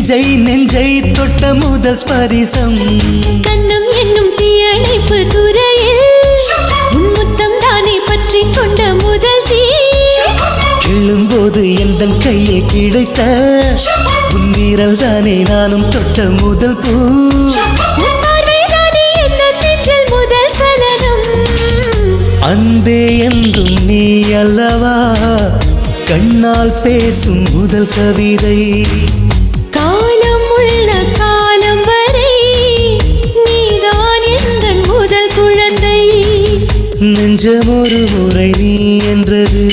நெஞ்சை தொட்ட முதல் ஸ்பரிசம் கண்ணம் என்னும் தீயணைப்பு துறையில் உன் முத்தம் தானே பற்றி கொண்ட முதல் தீ எழும்போது எந்த கையில் கிடைத்த உன் வீரல் தானே நானும் தொட்ட முதல் பூ முதல் சலனம் அன்பே என்றும் நீ அல்லவா கண்ணால் பேசும் முதல் கவிதை காலம் உள்ள காலம் வரை நீதான் எந்த முதல் குழந்தை நெஞ்சம் ஒரு முறை நீ என்றது